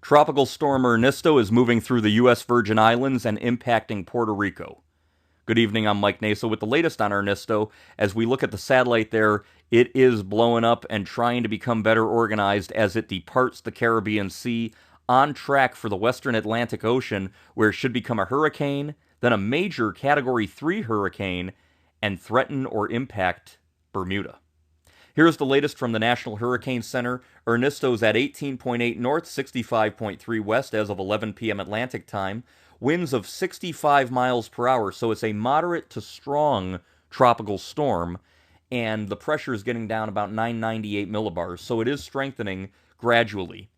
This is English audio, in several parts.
Tropical storm Ernesto is moving through the U.S. Virgin Islands and impacting Puerto Rico. Good evening, I'm Mike Naso with the latest on Ernesto. As we look at the satellite there, it is blowing up and trying to become better organized as it departs the Caribbean Sea, on track for the western Atlantic Ocean, where it should become a hurricane, then a major Category 3 hurricane, and threaten or impact Bermuda. Here's the latest from the National Hurricane Center. Ernesto's at 18.8 north, 65.3 west as of 11 p.m. Atlantic time. Winds of 65 miles per hour, so it's a moderate to strong tropical storm, and the pressure is getting down about 998 millibars, so it is strengthening gradually.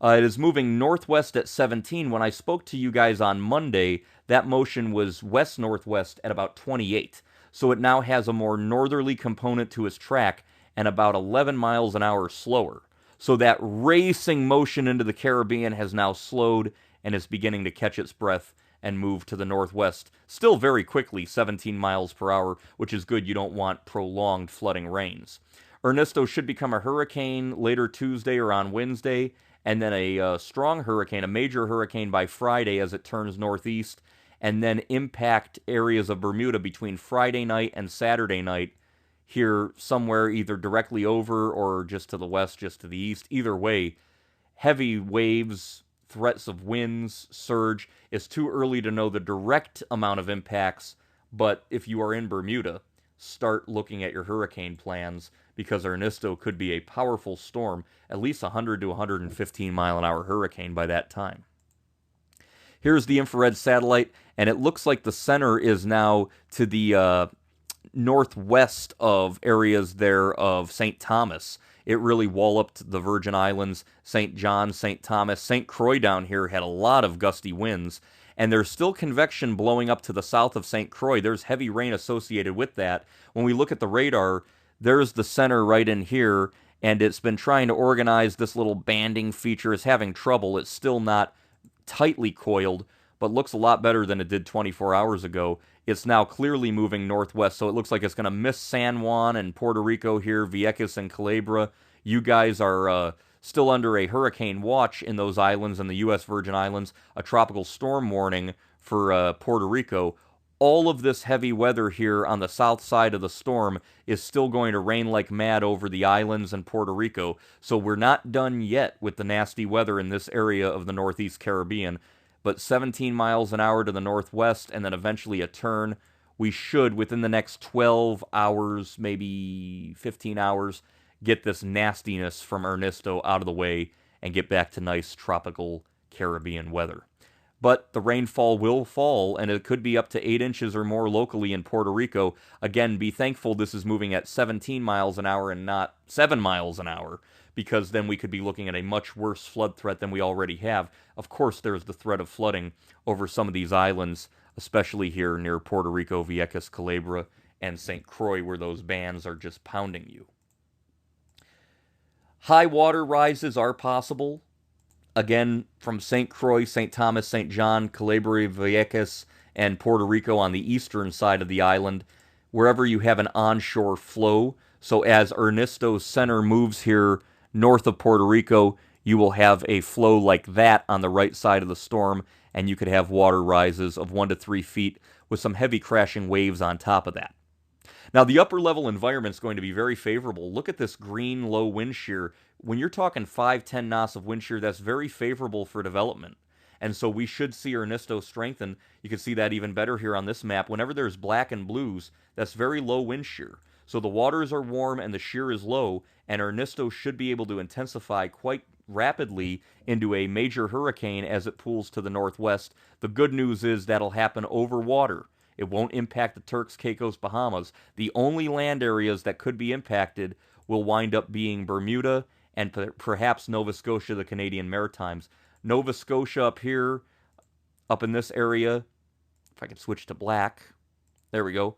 It is moving northwest at 17. When I spoke to you guys on Monday, that motion was west-northwest at about 28. So it now has a more northerly component to its track and about 11 miles an hour slower. So that racing motion into the Caribbean has now slowed and is beginning to catch its breath and move to the northwest. Still very quickly, 17 miles per hour, which is good. You don't want prolonged flooding rains. Ernesto should become a hurricane later Tuesday or on Wednesday, and then a strong hurricane, a major hurricane by Friday as it turns northeast, and then impact areas of Bermuda between Friday night and Saturday night, here somewhere either directly over or just to the west, just to the east. Either way, heavy waves, threats of winds, surge. It's too early to know the direct amount of impacts, but if you are in Bermuda, start looking at your hurricane plans because Ernesto could be a powerful storm, at least 100 to 115 mile an hour hurricane by that time. Here's the infrared satellite, and it looks like the center is now to the northwest of areas there of St. Thomas. It really walloped the Virgin Islands, St. John, St. Thomas. St. Croix down here had a lot of gusty winds, and there's still convection blowing up to the south of St. Croix. There's heavy rain associated with that. When we look at the radar, there's the center right in here, and it's been trying to organize this little banding feature. It's having trouble. It's still not tightly coiled, but looks a lot better than it did 24 hours ago. It's now clearly moving northwest, so it looks like it's going to miss San Juan and Puerto Rico here, Vieques and Culebra. You guys are still under a hurricane watch in those islands, in the U.S. Virgin Islands, a tropical storm warning for Puerto Rico. All of this heavy weather here on the south side of the storm is still going to rain like mad over the islands and Puerto Rico, so we're not done yet with the nasty weather in this area of the Northeast Caribbean. But 17 miles an hour to the northwest and then eventually a turn. We should, within the next 12 hours, maybe 15 hours, get this nastiness from Ernesto out of the way and get back to nice tropical Caribbean weather. But the rainfall will fall, and it could be up to 8 inches or more locally in Puerto Rico. Again, be thankful this is moving at 17 miles an hour and not 7 miles an hour, because then we could be looking at a much worse flood threat than we already have. Of course, there's the threat of flooding over some of these islands, especially here near Puerto Rico, Vieques, Culebra, and St. Croix, where those bands are just pounding you. High water rises are possible. Again, from St. Croix, St. Thomas, St. John, Culebra, Vieques, and Puerto Rico on the eastern side of the island, wherever you have an onshore flow. So as Ernesto's center moves here north of Puerto Rico, you will have a flow like that on the right side of the storm, and you could have water rises of 1 to 3 feet with some heavy crashing waves on top of that. Now, the upper level environment is going to be very favorable. Look at this green low wind shear. When you're talking 5-10 knots of wind shear, that's very favorable for development. And so we should see Ernesto strengthen. You can see that even better here on this map. Whenever there's black and blues, that's very low wind shear. So the waters are warm and the shear is low, and Ernesto should be able to intensify quite rapidly into a major hurricane as it pulls to the northwest. The good news is that'll happen over water. It won't impact the Turks, Caicos, Bahamas. The only land areas that could be impacted will wind up being Bermuda and perhaps Nova Scotia, the Canadian Maritimes. Nova Scotia up here, up in this area, if I can switch to black, there we go,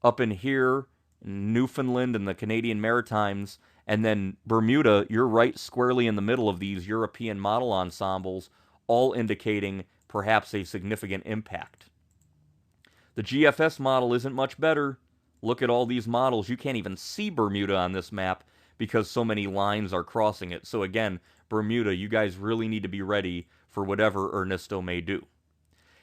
up in here, Newfoundland and the Canadian Maritimes, and then Bermuda, you're right squarely in the middle of these European model ensembles, all indicating perhaps a significant impact. The GFS model isn't much better. Look at all these models. You can't even see Bermuda on this map because so many lines are crossing it. So again, Bermuda, you guys really need to be ready for whatever Ernesto may do.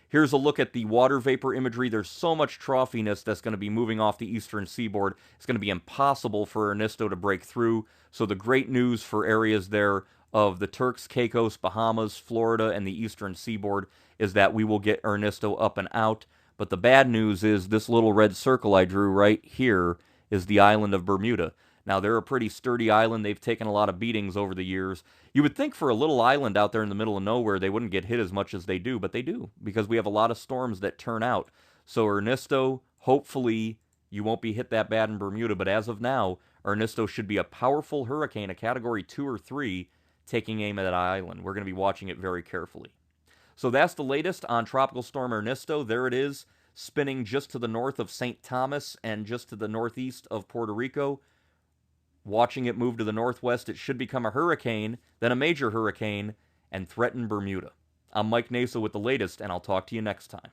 Here's a look at the water vapor imagery. There's so much troughiness that's going to be moving off the eastern seaboard. It's going to be impossible for Ernesto to break through. So the great news for areas there of the Turks, Caicos, Bahamas, Florida, and the eastern seaboard is that we will get Ernesto up and out. But the bad news is this little red circle I drew right here is the island of Bermuda. Now, they're a pretty sturdy island. They've taken a lot of beatings over the years. You would think for a little island out there in the middle of nowhere, they wouldn't get hit as much as they do, but they do, because we have a lot of storms that turn out. So Ernesto, hopefully you won't be hit that bad in Bermuda, but as of now, Ernesto should be a powerful hurricane, a Category 2 or 3, taking aim at that island. We're going to be watching it very carefully. So that's the latest on Tropical Storm Ernesto. There it is, spinning just to the north of St. Thomas and just to the northeast of Puerto Rico. Watching it move to the northwest, it should become a hurricane, then a major hurricane, and threaten Bermuda. I'm Mike Naso with the latest, and I'll talk to you next time.